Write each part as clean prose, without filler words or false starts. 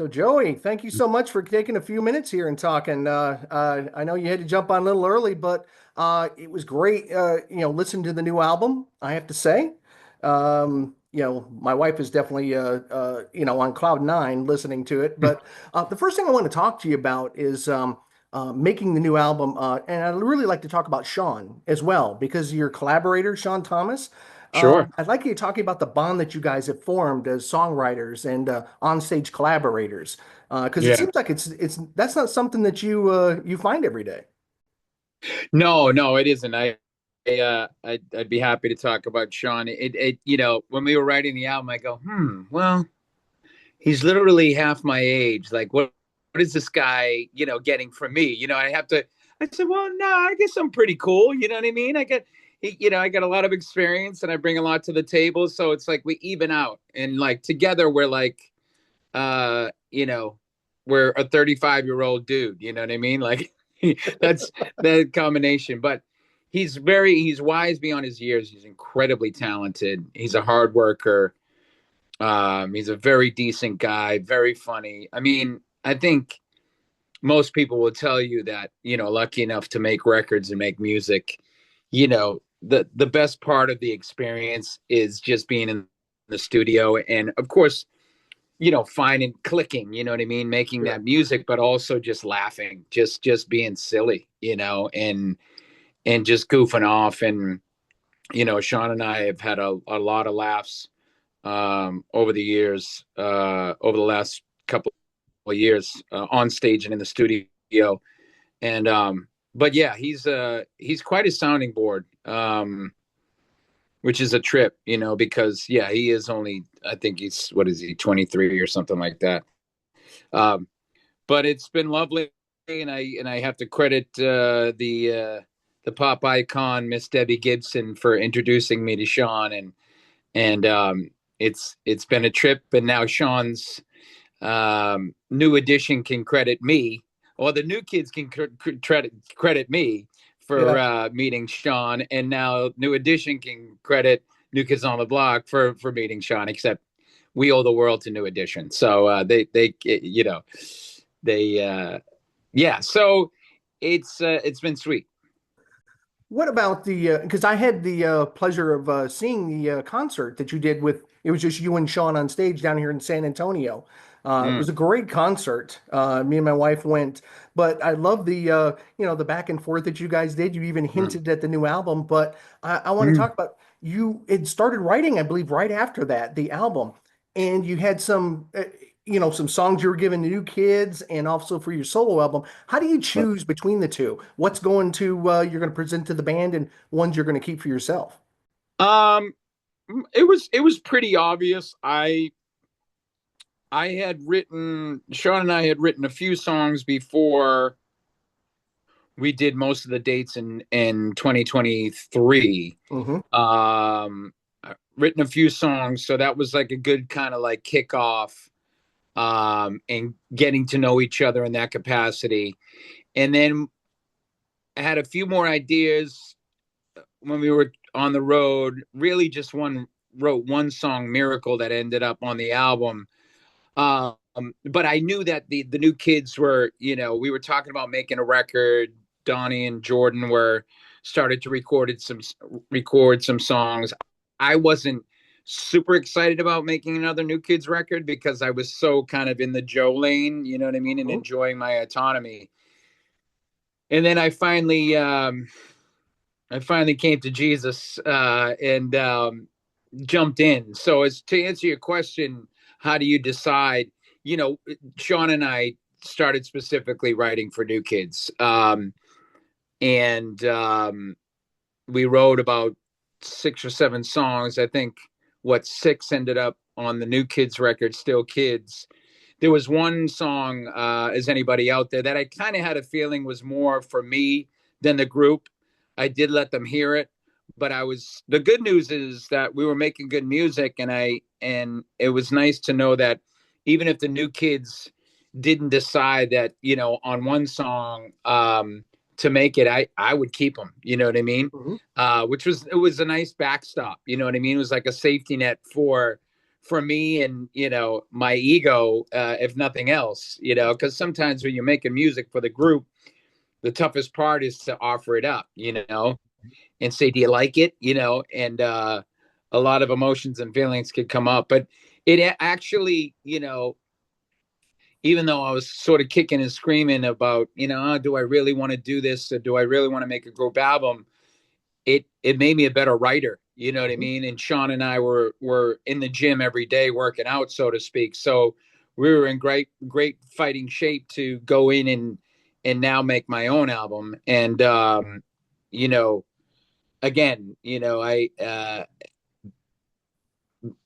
So Joey, thank you so much for taking a few minutes here and talking. I know you had to jump on a little early, but it was great. Listen to the new album. I have to say, my wife is definitely on cloud nine listening to it. But the first thing I want to talk to you about is making the new album, and I'd really like to talk about Sean as well because your collaborator, Sean Thomas. Sure. I'd like you to talk about the bond that you guys have formed as songwriters and on-stage collaborators, because it Yeah. seems like it's that's not something that you find every day. No, no, it isn't. I'd be happy to talk about Sean. When we were writing the album, I go, well, he's literally half my age. Like, what is this guy, getting from me? I said, well, no, I guess I'm pretty cool. You know what I mean? I got a lot of experience and I bring a lot to the table. So it's like we even out and like together we're like, uh, you know, we're a 35-year-old dude. You know what I mean? Like that's the combination. But he's wise beyond his years. He's incredibly talented. He's a hard worker. He's a very decent guy, very funny. I mean, I think most people will tell you that, lucky enough to make records and make music, the best part of the experience is just being in the studio and of course finding clicking, you know what I mean, making Sure. that music, but also just laughing, just being silly, and just goofing off. And Sean and I have had a lot of laughs over the years, over the last couple of years, on stage and in the studio. And but yeah, he's quite a sounding board. Which is a trip, because yeah, he is only, I think he's, what is he, 23 or something like that. Um, but it's been lovely, and I have to credit the pop icon Miss Debbie Gibson for introducing me to Sean, and it's been a trip, and now Sean's new edition can credit me, or the new kids can credit me for Yeah. meeting Sean, and now New Edition can credit New Kids on the Block for meeting Sean. Except we owe the world to New Edition, so they yeah. So it's been sweet. What about the because I had the pleasure of seeing the concert that you did with it was just you and Sean on stage down here in San Antonio. It Mm, was a great concert. Me and my wife went, but I love the the back and forth that you guys did. You even mm, hinted at the new album, but I want to mm. talk about you. It started writing, I believe, right after that the album, and you had some some songs you were giving to new kids, and also for your solo album. How do you choose between the two? What's going to you're going to present to the band and ones you're going to keep for yourself? Um, it was pretty obvious. Sean and I had written a few songs before we did most of the dates in 2023. Hmm. Written a few songs, so that was like a good kind of like kickoff, and getting to know each other in that capacity. And then I had a few more ideas when we were on the road. Really, just wrote one song, "Miracle," that ended up on the album. But I knew that the new kids were, we were talking about making a record. Donnie and Jordan were started to record some songs. I wasn't super excited about making another New Kids record because I was so kind of in the Joe lane, you know what I mean, and Hmm. enjoying my autonomy. And then I finally came to Jesus, and jumped in. So, as to answer your question, how do you decide? Sean and I started specifically writing for New Kids, and we wrote about 6 or 7 songs. I think what six ended up on the New Kids record, Still Kids. There was one song, "Is Anybody Out There," that I kind of had a feeling was more for me than the group. I did let them hear it, but the good news is that we were making good music, and it was nice to know that even if the New Kids didn't decide that, on one song, to make it, I would keep them, you know what I mean? Hmm. Which was, it was a nice backstop, you know what I mean? It was like a safety net for me and, my ego, if nothing else, because sometimes when you're making music for the group, the toughest part is to offer it up, and say, do you like it? And a lot of emotions and feelings could come up. But it actually, even though I was sort of kicking and screaming about, do I really want to do this? Or do I really want to make a group album? It made me a better writer. You know what I Mhm. mean? And Sean and I were in the gym every day working out, so to speak. So we were in great fighting shape to go in and now make my own album. And you know, again, I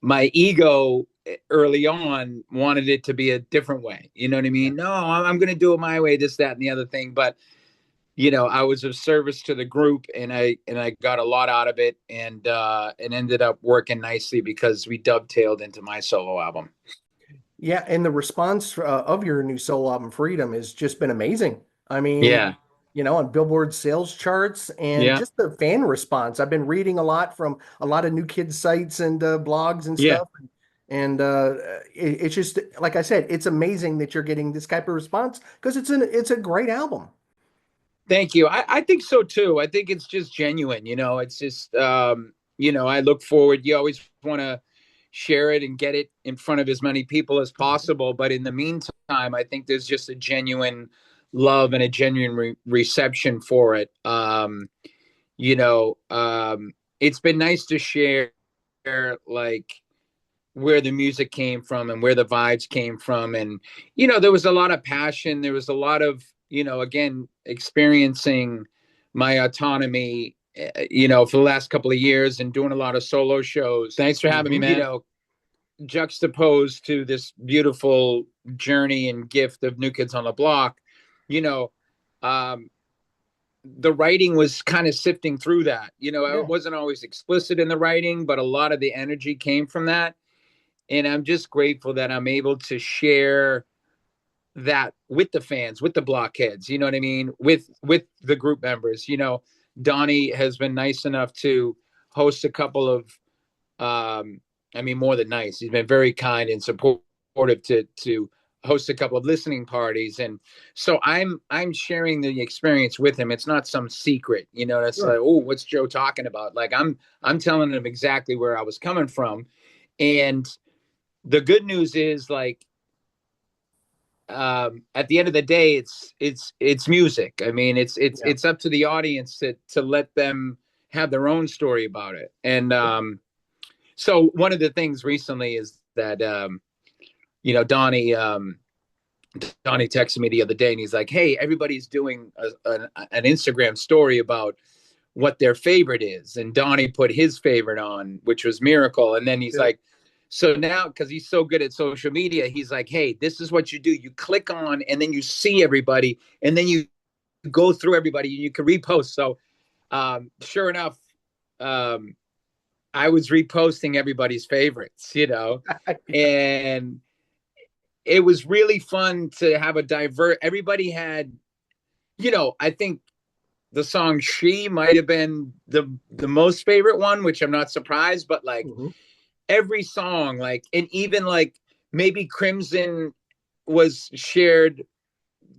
my ego early on wanted it to be a different way. You know what I Yeah. mean? No, I'm going to do it my way, this, that, and the other thing. But I was of service to the group, and I got a lot out of it, and ended up working nicely because we dovetailed into my solo album. Yeah, and the response of your new solo album, Freedom, has just been amazing. I mean, Yeah, on Billboard sales charts and yeah, just the fan response. I've been reading a lot from a lot of new kids sites and blogs and yeah. stuff. And it's just like I said, it's amazing that you're getting this type of response because it's a great album. Thank you. I think so too. I think it's just genuine. It's just I look forward. You always want to share it and get it in front of as many people as possible. But in the meantime, I think there's just a genuine love and a genuine reception for it. It's been nice to share, like, where the music came from and where the vibes came from. And, there was a lot of passion. There was a lot of, again, experiencing my autonomy, for the last couple of years and doing a lot of solo shows. Thanks for having me, Hmm. man. Juxtaposed to this beautiful journey and gift of New Kids on the Block, you know, um, the writing was kind of sifting through that. I Yeah. wasn't always explicit in the writing, but a lot of the energy came from that. And I'm just grateful that I'm able to share that with the fans, with the blockheads, you know what I mean, with the group members. Donnie has been nice enough to host a couple of more than nice, he's been very kind and supportive to host a couple of listening parties. And so I'm sharing the experience with him. It's not some secret, that's like, Sure. oh, what's Joe talking about? Like, I'm telling him exactly where I was coming from. And the good news is, like, at the end of the day, it's music. I mean, Yeah. it's up to the audience to let them have their own story about it. And so one of the things recently is that you know Donnie Donnie texted me the other day, and he's like, hey, everybody's doing an Instagram story about what their favorite is. And Donnie put his favorite on, which was Miracle. And then he's Good. like, so now, because he's so good at social media, he's like, hey, this is what you do. You click on, and then you see everybody, and then you go through everybody, and you can repost. So sure enough, um, I was reposting everybody's favorites, and it was really fun to have a divert. Everybody had, I think the song "She" might have been the most favorite one, which I'm not surprised. But, like, Hmm. every song, like, and even, like, maybe Crimson was shared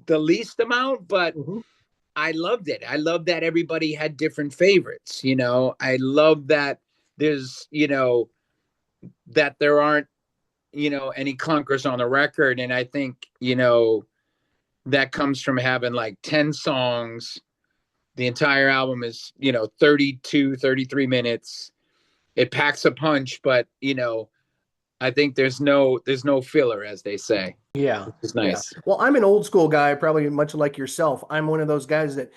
the least amount, but Hmm. I loved it. I love that everybody had different favorites. I love that there's, that there aren't, any clunkers on the record. And I think, that comes from having like 10 songs. The entire album is, 32, 33 minutes. It packs a punch, but, I think there's no filler, as they say, Yeah. which is Yeah. nice. Well, I'm an old school guy, probably much like yourself. I'm one of those guys that,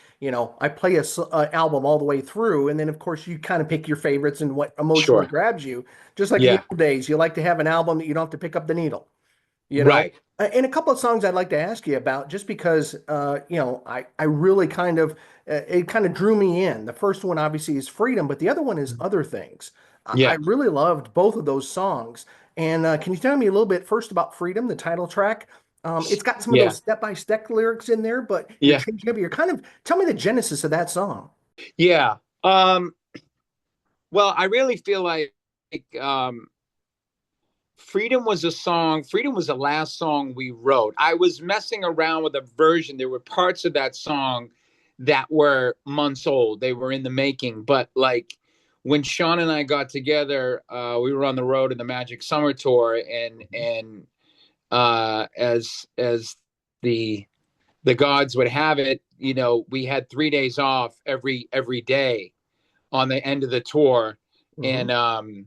I play a album all the way through, and then of course you kind of pick your favorites and what emotionally Sure. grabs you. Just like in the Yeah. old days, you like to have an album that you don't have to pick up the needle. you know. Right. And a couple of songs I'd like to ask you about, just because, I really kind of, it kind of drew me in. The first one obviously is Freedom, but the other one is Other Things. I Yeah. really loved both of those songs. And can you tell me a little bit first about Freedom, the title track? It's got some of Yeah. those step-by-step lyrics in there, but you're Yeah. changing up. You're kind of, tell me the genesis of that song. Yeah. Well, I really feel like, um, Freedom was the last song we wrote. I was messing around with a version. There were parts of that song that were months old. They were in the making. But like when Sean and I got together, we were on the road in the Magic Summer Tour, and as the the gods would have it, we had 3 days off every day on the end of the tour. Mm-hmm. And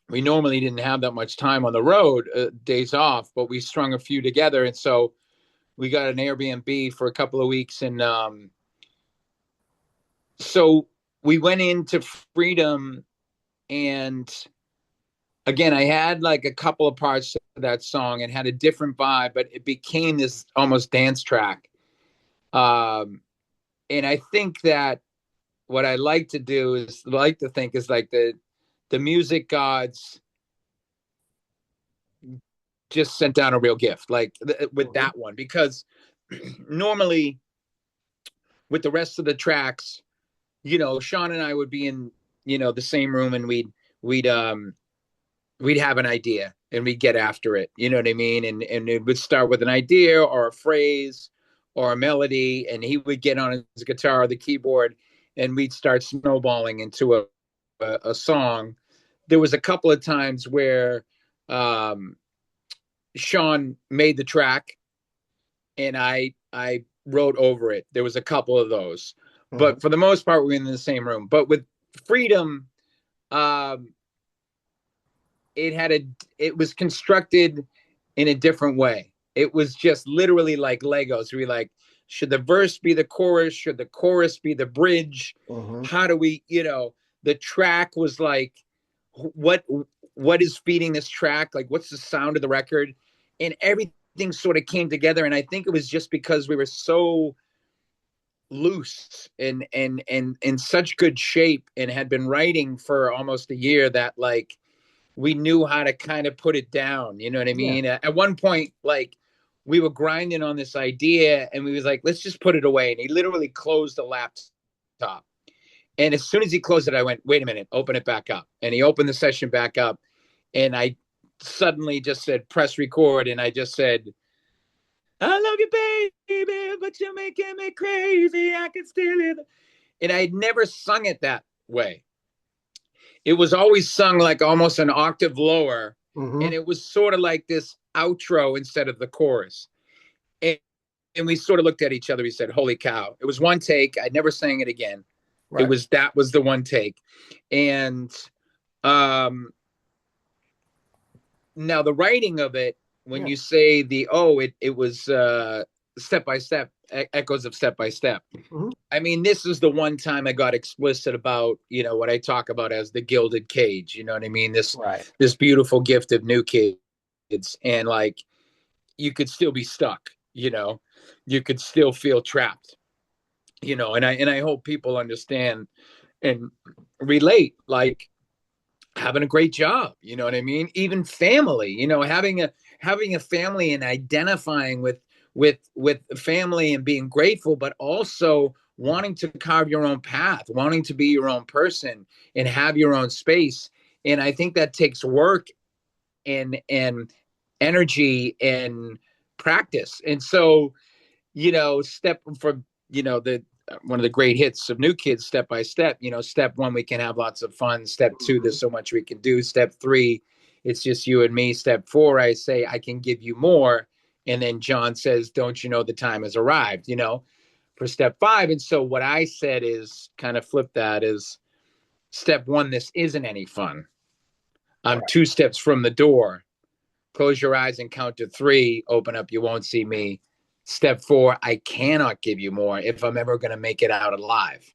we normally didn't have that much time on the road, days off, but we strung a few together. And so we got an Airbnb for a couple of weeks. And so we went into Freedom. And again, I had like a couple of parts of that song and had a different vibe, but it became this almost dance track. And I think that what I like to do is like to think is like the music gods just sent down a real gift, like with Mm-hmm. that one, because normally with the rest of the tracks, Sean and I would be in, the same room, and we'd have an idea and we'd get after it. You know what I mean? And it would start with an idea or a phrase or a melody, and he would get on his guitar or the keyboard, and we'd start snowballing into a song. There was a couple of times where um, Sean made the track and I wrote over it. There was a couple of those, Mm-hmm. but for the most part, we're in the same room. But with Freedom, um, it had it was constructed in a different way. It was just literally like Legos. We like, should the verse be the chorus? Should the chorus be the bridge? Mm-hmm. How do we, the track was like, what what is feeding this track? Like, what's the sound of the record? And everything sort of came together. And I think it was just because we were so loose and in such good shape and had been writing for almost a year that like we knew how to kind of put it down. You know what I Yeah. mean? At one point, like we were grinding on this idea and we was like, let's just put it away. And he literally closed the laptop. And as soon as he closed it, I went, wait a minute, open it back up. And he opened the session back up. And I suddenly just said, press record. And I just said, I love you, baby, but you're making me crazy. I can still hear the... And I'd never sung it that way. It was always sung like almost an octave lower. Mm-hmm. And it was sort of like this outro instead of the chorus. And, and we sort of looked at each other. We said, holy cow. It was one take. I never sang it again. Right. That was the one take. And now the writing of it, when Yeah. you say it was step by step, echoes of step by step. Mm-hmm. I mean, this is the one time I got explicit about, what I talk about as the gilded cage. You know what I mean? Right. This beautiful gift of new kids, and like you could still be stuck. You could still feel trapped. And I hope people understand and relate. Like having a great job, you know what I mean? Even family, having a family and identifying with family and being grateful, but also wanting to carve your own path, wanting to be your own person and have your own space. And I think that takes work and energy and practice. And so, step for the one of the great hits of New Kids, Step by Step. Step one, we can have lots of fun. Step two, Mm-hmm. there's so much we can do. Step three, it's just you and me. Step four, I say I can give you more, and then John says, don't you know the time has arrived, for step five. And so what I said is kind of flip that is step one, this isn't any fun. I'm Right. 2 steps from the door. Close your eyes and count to 3. Open up, you won't see me. Step 4, I cannot give you more if I'm ever going to make it out alive.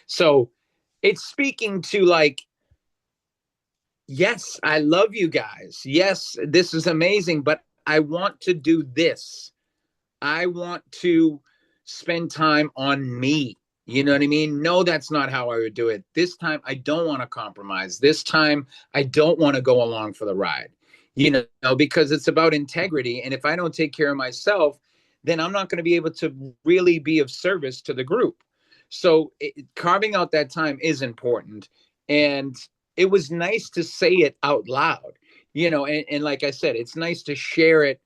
So it's speaking to like, yes, I love you guys. Yes, this is amazing, but I want to do this. I want to spend time on me. You know what I mean? No, that's not how I would do it. This time, I don't want to compromise. This time, I don't want to go along for the ride, because it's about integrity. And if I don't take care of myself, then I'm not going to be able to really be of service to the group. So carving out that time is important. And it was nice to say it out loud. and like I said, it's nice to share it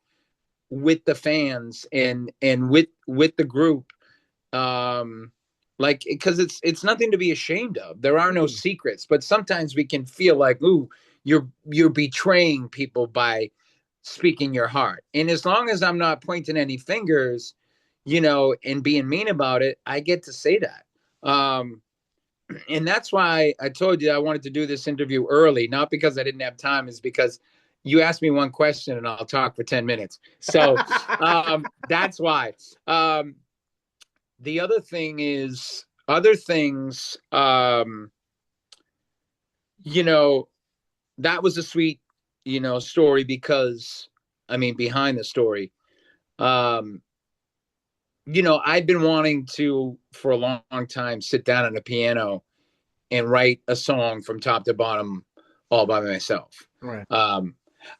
with the fans and with the group, like, because it's nothing to be ashamed of. There are no Mm. secrets, but sometimes we can feel like, ooh, you're betraying people by speaking your heart. And as long as I'm not pointing any fingers, and being mean about it, I get to say that. And that's why I told you I wanted to do this interview early, not because I didn't have time, is because you asked me one question and I'll talk for 10 minutes. So that's why. The other thing is other things, you know, that was a sweet, story because, I mean, behind the story, um, I've been wanting to, for a long time, sit down on a piano and write a song from top to bottom all by myself. Right. Um,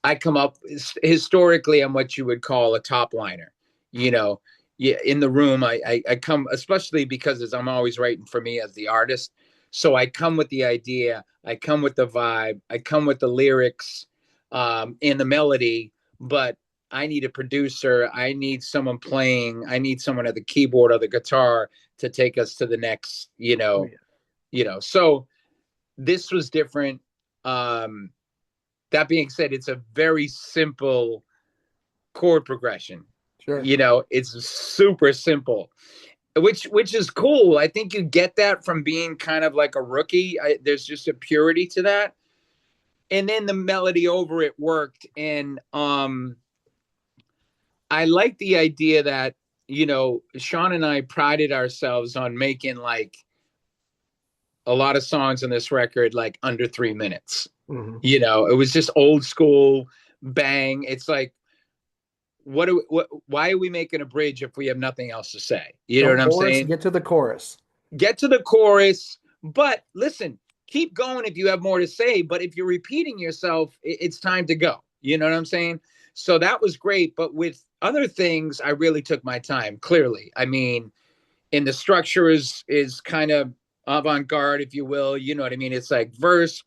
I come up historically, I'm what you would call a top liner. You know, yeah, in the room, I come, especially because as I'm always writing for me as the artist. So I come with the idea, I come with the vibe, I come with the lyrics, and the melody, but I need a producer. I need someone playing. I need someone at the keyboard or the guitar to take us to the next, Oh, yeah. So this was different. Um, that being said, it's a very simple chord progression. Sure. It's super simple, which is cool. I think you get that from being kind of like a rookie. There's just a purity to that, and then the melody over it worked. And I like the idea that Sean and I prided ourselves on making like a lot of songs on this record like under 3 minutes. Hmm. It was just old school bang. It's like, why are we making a bridge if we have nothing else to say? You know No what I'm chorus, saying? get to the chorus. Get to the chorus, but listen, keep going if you have more to say. But if you're repeating yourself, it's time to go. You know what I'm saying? So that was great. But with other things, I really took my time, clearly. I mean, and the structure is kind of avant-garde, if you will. You know what I mean? It's like verse,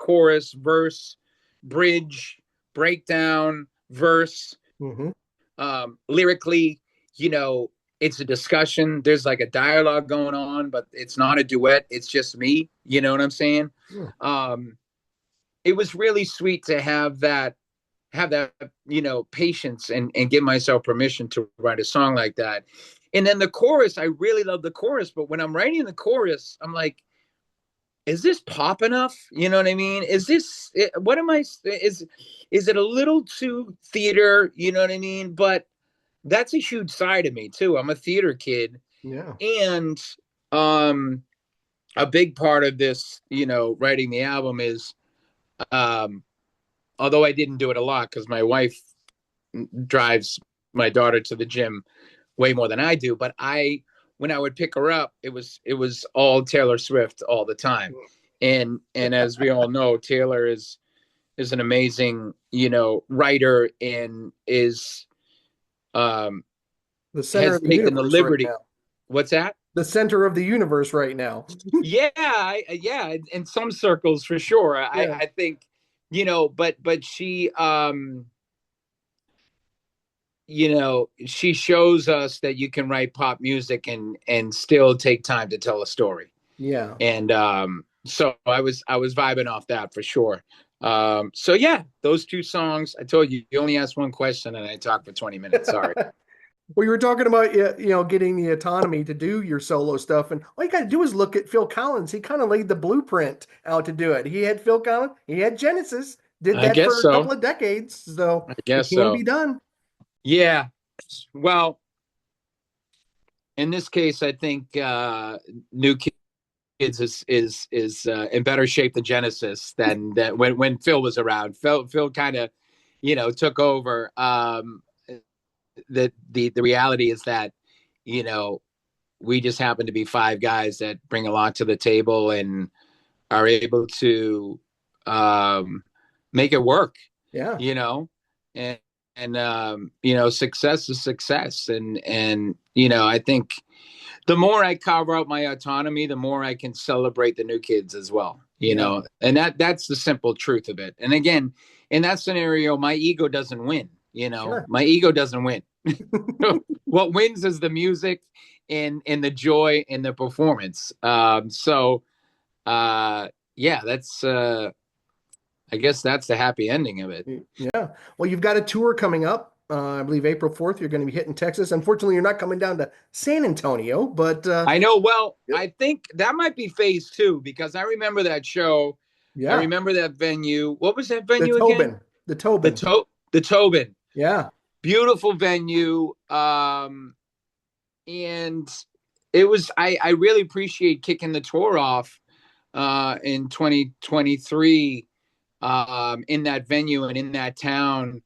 bridge, breakdown, verse. Hmm. Lyrically, you know, it's a discussion. There's like a dialogue going on, but it's not a duet. It's just me. You know what I'm saying? Yeah. Um, it was really sweet to have that patience and give myself permission to write a song like that. And then the chorus, I really love the chorus, but when I'm writing the chorus, I'm like, is this pop enough? You know what I mean? Is this what am I is it a little too theater? You know what I mean? But that's a huge side of me too. I'm a theater kid, Yeah. and um a big part of this, writing the album is, um although I didn't do it a lot because my wife drives my daughter to the gym way more than I do, but when I would pick her up, it was all Taylor Swift all the time. And as we all know, Taylor is an amazing, writer, and is um The center has of the taken the universe right liberty. now. What's that? The center of the universe right now. Yeah, in some circles for sure. I Yeah. I think, but she shows us that you can write pop music and still take time to tell a story. Yeah. And so I was vibing off that for sure. So yeah, those two songs. I told you only asked one question and I talked for 20 minutes. Sorry. Well, you were talking about getting the autonomy to do your solo stuff, and all you got to do is look at Phil Collins. He kind of laid the blueprint out to do it. He had Phil Collins, he had Genesis, did I that guess for a couple so. of decades, so I it guess can be so. done. Yeah. Well, in this case, I think New Kids is in better shape than Genesis than that when Phil was around. Phil kind of, took over. The reality is that, you know we just happen to be five guys that bring a lot to the table and are able to um, make it work. Yeah. You know, and success is success, and I think the more I carve out my autonomy, the more I can celebrate the new kids as well. Yeah, and that's the simple truth of it. And again, in that scenario, my ego doesn't win. sure. My ego doesn't win. What wins is the music and the joy and the performance. Uh, yeah, that's I guess that's the happy ending of it. Yeah. Well, you've got a tour coming up. I believe April 4th, you're going to be hitting Texas. Unfortunately, you're not coming down to San Antonio, but I know. Well, yep. I think that might be phase two because I remember that show. I Yeah. remember that venue. What was that The venue again? Tobin. The Tobin. The Tobin. Yeah. Beautiful venue. And it was I really appreciate kicking the tour off in 2023 in that venue and in that town.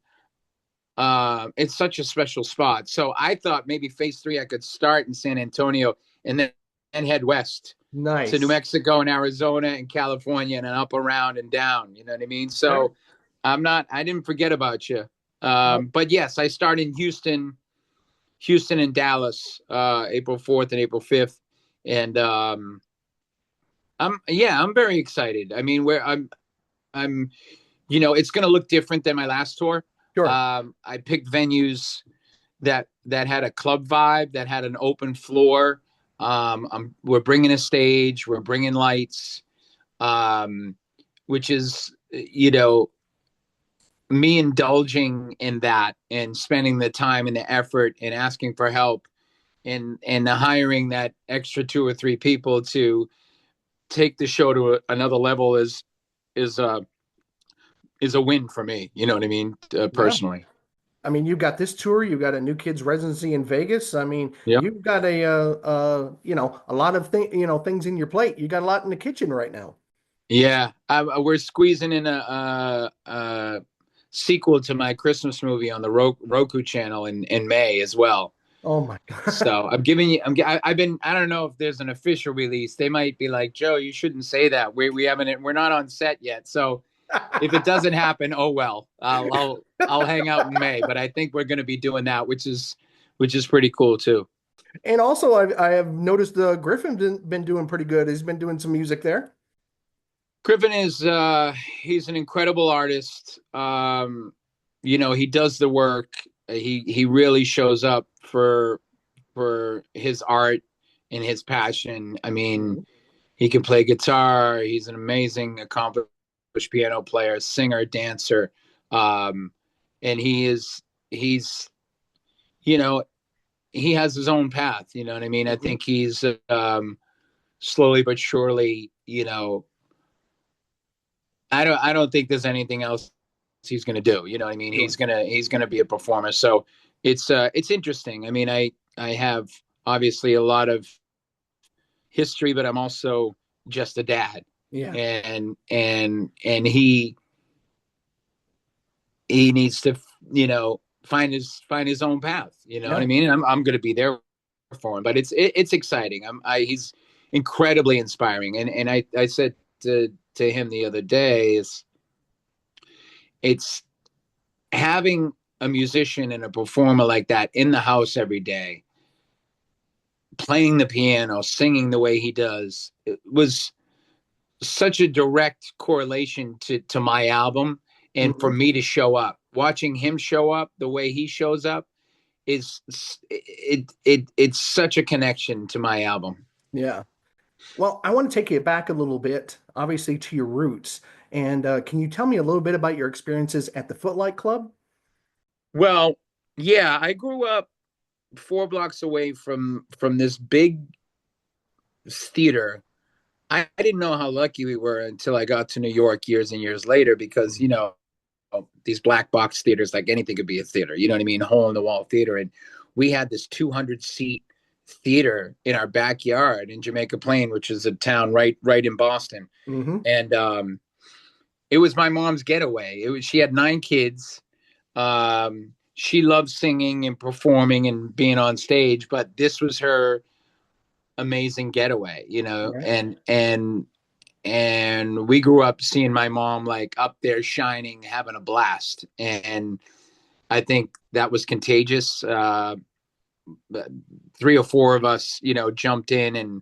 It's such a special spot. So I thought maybe phase three I could start in San Antonio and then and head west to New Nice. Mexico and Arizona and California and then up around and down. You know what I mean? Okay. So I didn't forget about you. Well, But yes, I start in Houston and Dallas, April 4th and April 5th. And I'm very excited. I mean, I'm it's going to look different than my last tour. sure. I picked venues that had a club vibe, that had an open floor. We're bringing a stage, we're bringing lights, which is me indulging in that and spending the time and the effort and asking for help and hiring that extra two or three people to take the show to another level is uh is a win for me. You know what I mean? Yeah. Personally. I mean, you've got this tour, you've got a New Kids residency in Vegas. I mean, Yeah. you've got a lot of things in your plate. You got a lot in the kitchen right now. Yeah. We're squeezing in a sequel to my Christmas movie on the Roku channel in May as well. Oh my God. So I'm giving you. I've been. I don't know if there's an official release. They might be like, Joe, you shouldn't say that. We haven't. We're not on set yet. So if it doesn't happen, oh well. I'll hang out in May. But I think we're going to be doing that, which is pretty cool too. And also, I have noticed Griffin's been doing pretty good. He's been doing some music there. Griffin is he's an incredible artist. He does the work. He really shows up for his art and his passion. I mean, Mhm. he can play guitar. He's an amazing, accomplished piano player, singer, dancer, and he's you know he has his own path. You know what I mean? I Mhm. think he's slowly but surely. I don't think there's anything else he's going to do. You know what I mean? Sure. He's gonna be a performer. So it's interesting. I mean, I have obviously a lot of history, but I'm also just a dad, Yeah. and he needs to find his own path. You know what I Yeah. mean? And I'm going to be there for him, but it's exciting. He's incredibly inspiring, and I said to him the other day is it's having a musician and a performer like that in the house every day, playing the piano, singing the way he does. It was such a direct correlation to my album and for Mhm. me to show up. Watching him show up the way he shows up is it's such a connection to my album. Yeah. Well, I want to take you back a little bit, obviously, to your roots. And can you tell me a little bit about your experiences at the Footlight Club? Well, yeah, I grew up 4 blocks away from this big theater. I didn't know how lucky we were until I got to New York years and years later because these black box theaters, like anything could be a theater, you know what I mean, hole in the wall theater. And we had this 200-seat theater in our backyard in Jamaica Plain, which is a town right in Boston. Hmm. And it was my mom's getaway. She had 9 kids. She loved singing and performing and being on stage, but this was her amazing getaway, Right. and we grew up seeing my mom like up there shining, having a blast. And I think that was contagious. 3 or 4 of us, jumped in and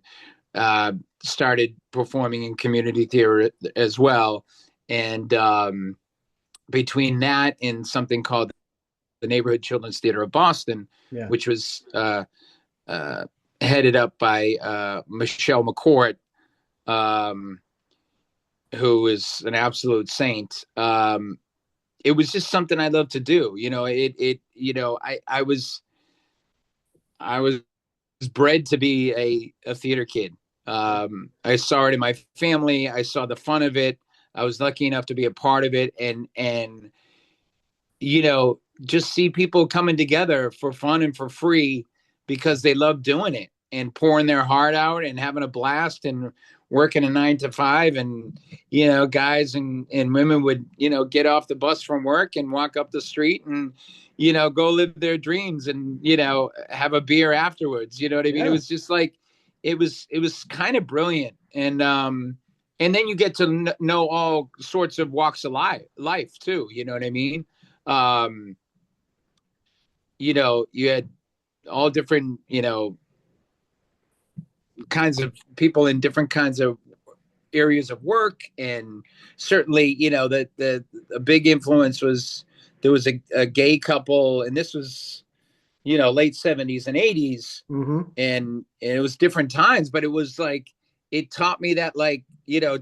started performing in community theater as well. And between that and something called the Neighborhood Children's Theater of Boston, Yeah. which was uh, headed up by Michelle McCourt, um, who is an absolute saint. It was just something I love to do. I was bred to be a theater kid. I saw it in my family. I saw the fun of it. I was lucky enough to be a part of it, and just see people coming together for fun and for free because they love doing it and pouring their heart out and having a blast and working a 9 to 5. And guys and women would get off the bus from work and walk up the street and go live their dreams and have a beer afterwards. You know what I mean? It Yeah. was just like it was kind of brilliant. And then you get to know all sorts of walks of life too. You know what I mean? um you had all different kinds of people in different kinds of areas of work. And certainly the a big influence was there was a gay couple, and this was late 70s and 80s. Hmm. And it was different times, but it was like it taught me that like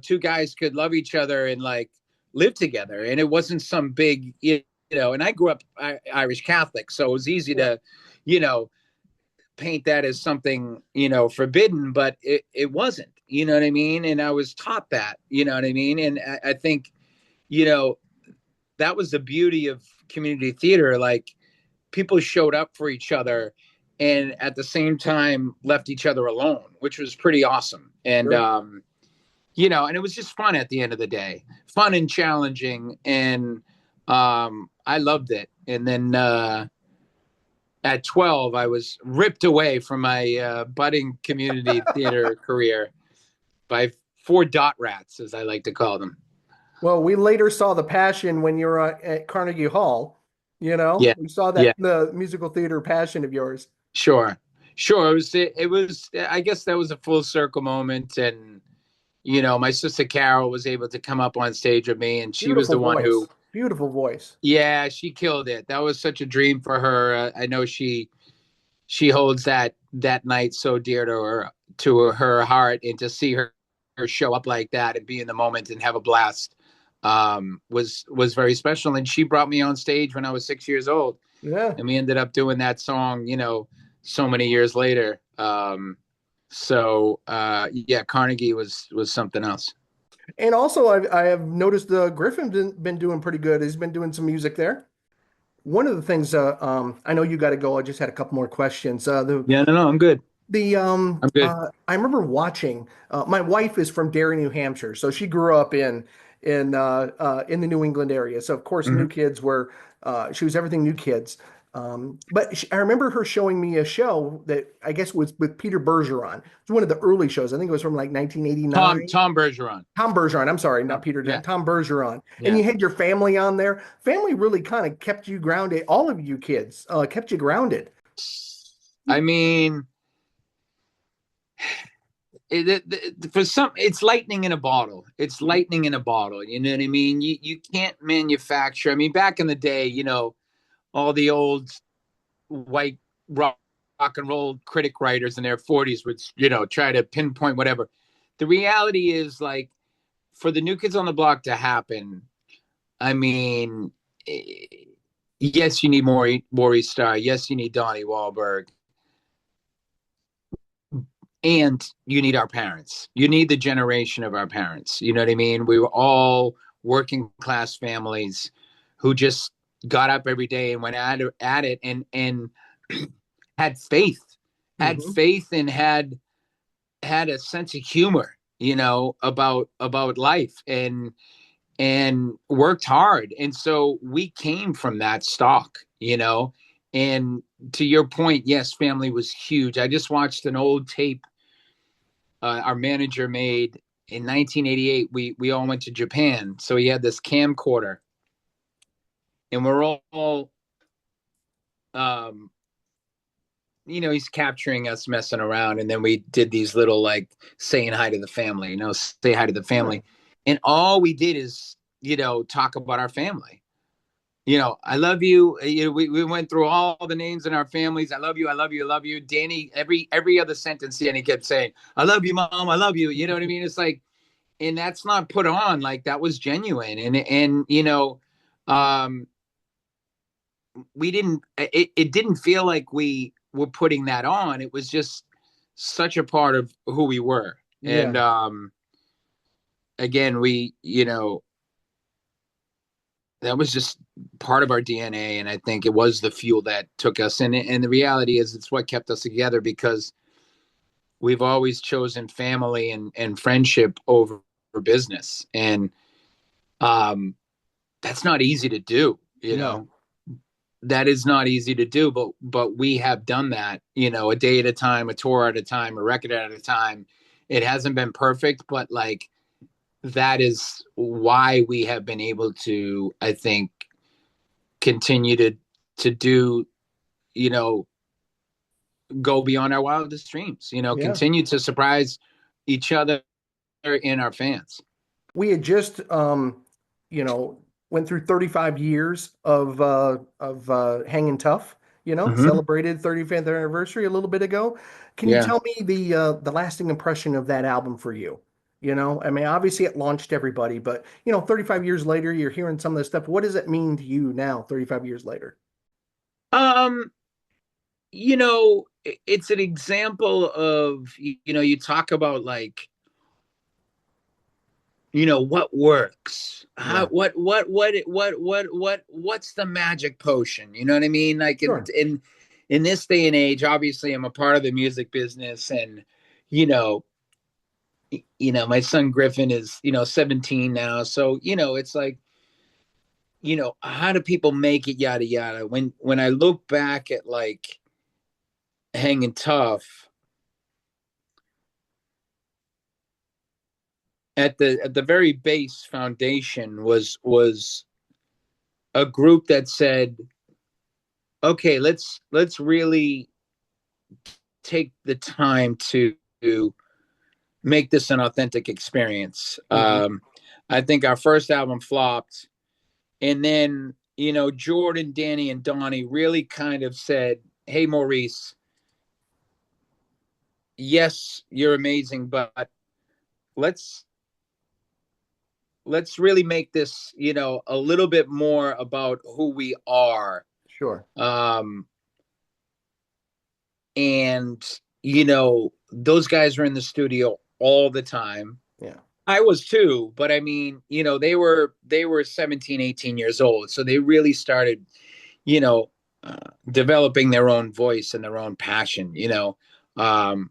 two guys could love each other and like live together, and it wasn't some big and I grew up Irish Catholic, so it was easy Yeah. to you know paint that as something forbidden, but it wasn't. You know what I mean? And I was taught that. You know what I mean? And I think you know that was the beauty of community theater. Like people showed up for each other and at the same time left each other alone, which was pretty awesome. And Sure. and it was just fun at the end of the day, fun and challenging. And I loved it. And then at 12, I was ripped away from my budding community theater career by four dot rats, as I like to call them. Well, we later saw the passion when you were at Carnegie Hall. Yeah, We saw yeah, that the musical theater passion of yours. sure, sure. It was. I guess that was a full circle moment. And my sister Carol was able to come up on stage with me, and she was Beautiful the one who, voice. Beautiful voice. yeah, she killed it. That was such a dream for her. I know she holds that night so dear to her heart, and to see her show up like that and be in the moment and have a blast was very special. And she brought me on stage when I was 6 years old, Yeah. and we ended up doing that song so many years later. Yeah, Carnegie was something else. And also, I have noticed the Griffin's been doing pretty good. He's been doing some music there. One of the things, I know you got to go. I just had a couple more questions. Yeah, no, I'm good. I'm good. I remember watching. My wife is from Derry, New Hampshire, so she grew up in the New England area. So of course, New Mhm. Kids were she was everything New Kids. But I remember her showing me a show that I guess was with Peter Bergeron. It was one of the early shows. I think it was from like Tom 1989. Tom Bergeron. Tom Bergeron. I'm sorry, not Tom, Peter. yeah, Tom Bergeron. And yeah. you had your family on there. Family really kind of kept you grounded. All of you kids kept you grounded. I mean, for some, it's lightning in a bottle. It's lightning in a bottle. You know what I mean? You can't manufacture. I mean, back in the day, all the old white rock and roll critic writers in their 40s would try to pinpoint whatever. The reality is, like, for the New Kids on the Block to happen, I mean, yes, you need Maurice Starr. Yes, you need Donnie Wahlberg. And you need our parents. You need the generation of our parents. You know what I mean? We were all working class families who just got up every day and went at it, and had faith, Hmm. and had a sense of humor, about life, and worked hard. And so we came from that stock. And to your point, yes, family was huge. I just watched an old tape our manager made in 1988. We all went to Japan, so he had this camcorder, and we're all um, he's capturing us messing around. And then we did these little like saying hi to the family, say hi to the Sure. family. And all we did is, talk about our family. I love you. We went through all the names in our families. I love you. I love you. I love you. Danny, every other sentence, Danny kept saying, I love you, mom. I love you. You know what I mean? It's like, and that's not put on, like that was genuine. And, um, we didn't, it didn't feel like we were putting that on. It was just such a part of who we were. And, Yeah. again, that was just part of our DNA. And I think it was the fuel that took us. And the reality is it's what kept us together, because we've always chosen family and friendship over business. And, that's not easy to do, No. that is not easy to do, but we have done that, a day at a time, a tour at a time, a record at a time. It hasn't been perfect, but like that is why we have been able to, I think, continue to do, you know, go beyond our wildest dreams, Yeah. continue to surprise each other and our fans. We had just you know, went through 35 years of hanging tough, Mm-hmm. celebrated 35th anniversary a little bit ago. Can you Yeah. tell me the lasting impression of that album for you? I mean, obviously it launched everybody, but 35 years later, you're hearing some of this stuff. What does it mean to you now, 35 years later? Um, it's an example of, you talk about like, what works, how, Yeah, what's the magic potion, you know what I mean, like in sure. in this day and age. Obviously I'm a part of the music business, and you know my son Griffin is 17 now, so it's like, how do people make it, yada yada. When I look back at like hanging tough, at the very base foundation was a group that said, okay, let's really take the time to make this an authentic experience. Hmm. I think our first album flopped, and then Jordan, Danny, and Donnie really kind of said, "Hey, Maurice, yes, you're amazing, but let's let's really make this a little bit more about who we are." Sure. Um, and those guys were in the studio all the time. Yeah. I was too, but I mean, they were 17, 18 years old, so they really started, you know, developing their own voice and their own passion, um,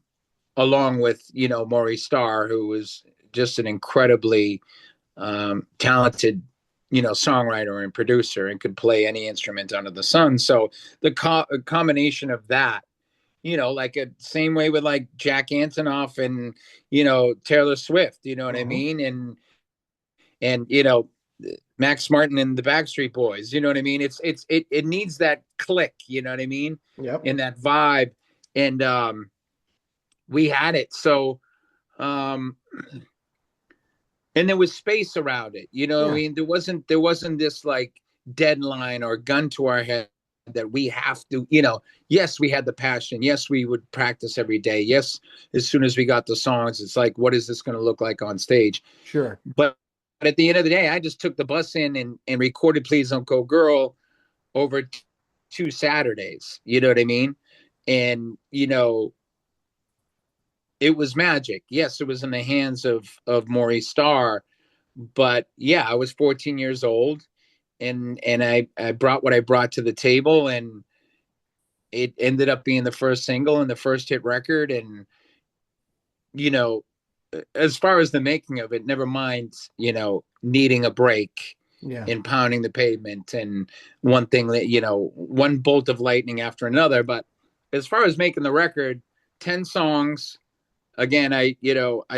along with Maurice Starr, who was just an incredibly talented, songwriter and producer, and could play any instrument under the sun. So the combination of that, like a same way with like Jack Antonoff and Taylor Swift, you know what I Hmm. mean, and Max Martin and the Backstreet Boys, you know what I mean. It needs that click, you know what I mean, Yep. and that vibe, and we had it. So um, and there was space around it, I Yeah. mean, there wasn't this like deadline or gun to our head that we have to, yes, we had the passion, yes, we would practice every day, yes, as soon as we got the songs, it's like, what is this going to look like on stage? Sure. But at the end of the day, I just took the bus in and recorded Please Don't Go Girl over 2 Saturdays, you know what I mean, and it was magic. Yes, it was in the hands of Maurice Starr, but yeah, I was 14 years old, and I brought what I brought to the table, and it ended up being the first single and the first hit record. And you know, as far as the making of it, never mind, needing a break Yeah. and pounding the pavement and one thing that, one bolt of lightning after another. But as far as making the record, 10 songs, again, I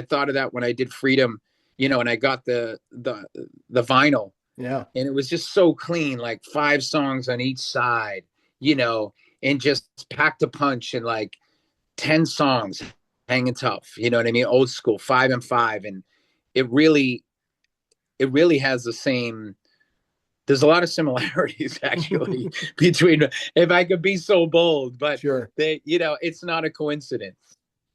thought of that when I did Freedom, and I got the vinyl, Yeah. and it was just so clean, like 5 songs on each side, you know, and just packed a punch and like 10 songs, hanging tough. You know what I mean? Old school, 5 and 5. And it really, it really has the same, there's a lot of similarities actually between, if I could be so bold, but Sure. they, it's not a coincidence.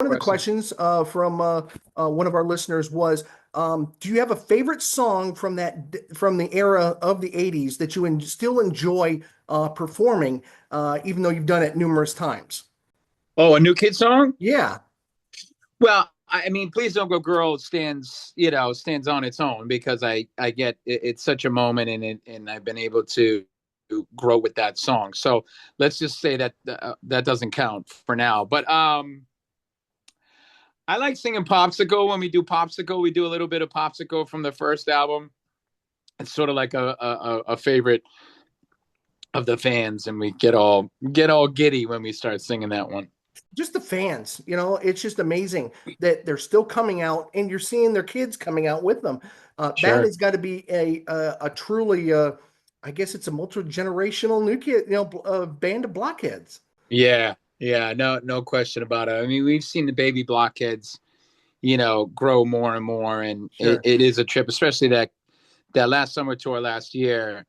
One of the Question. questions from one of our listeners was, do you have a favorite song from from the era of the '80s that you still enjoy performing, even though you've done it numerous times? Oh, a New Kid song? Yeah, Well, I mean, Please Don't Go Girl stands on its own because I get it's such a moment in it, and I've been able to grow with that song. So let's just say that that doesn't count for now. But I like singing Popsicle. When we do Popsicle, we do a little bit of Popsicle from the first album. It's sort of like a favorite of the fans, and we get all giddy when we start singing that one. just the fans, it's just amazing that they're still coming out, and you're seeing their kids coming out with them. That Sure. has got to be a truly, I guess it's a multi-generational new kid, band of blockheads. Yeah, yeah, no question about it. I mean, we've seen the baby blockheads, grow more and more, and it, Sure. it is a trip, especially that last summer tour last year.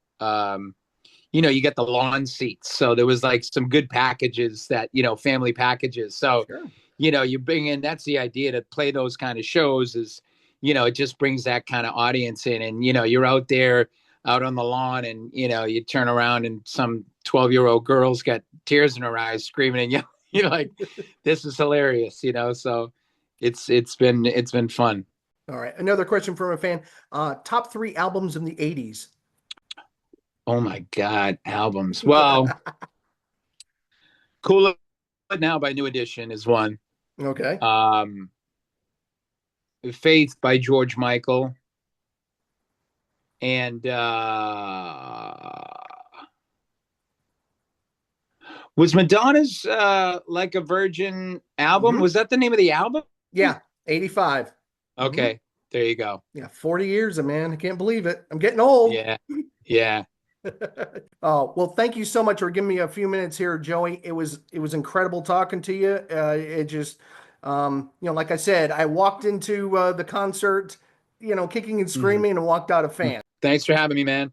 You get the lawn seats, so there was like some good packages that family packages. So, Sure. you bring in, that's the idea, to play those kind of shows is, it just brings that kind of audience in, and you're out there out on the lawn, and you turn around and some 12-year-old girl's got tears in her eyes screaming, and you're like, this is hilarious, so it's been fun. All right. Another question from a fan. Top three albums in the '80s. Oh my God, albums. Well, Cool It Now by New Edition is one. Okay. um Faith by George Michael, and was Madonna's Like a Virgin album? Hmm. Was that the name of the album? Yeah. '85. Hmm. Okay, there you go. Yeah. 40 years, man. I can't believe it. I'm getting old. Yeah, yeah. Oh, well, thank you so much for giving me a few minutes here, Joey. It was incredible talking to you. It just like I said, I walked into the concert, kicking and Mhm. screaming and walked out a fan. Thanks for having me, man.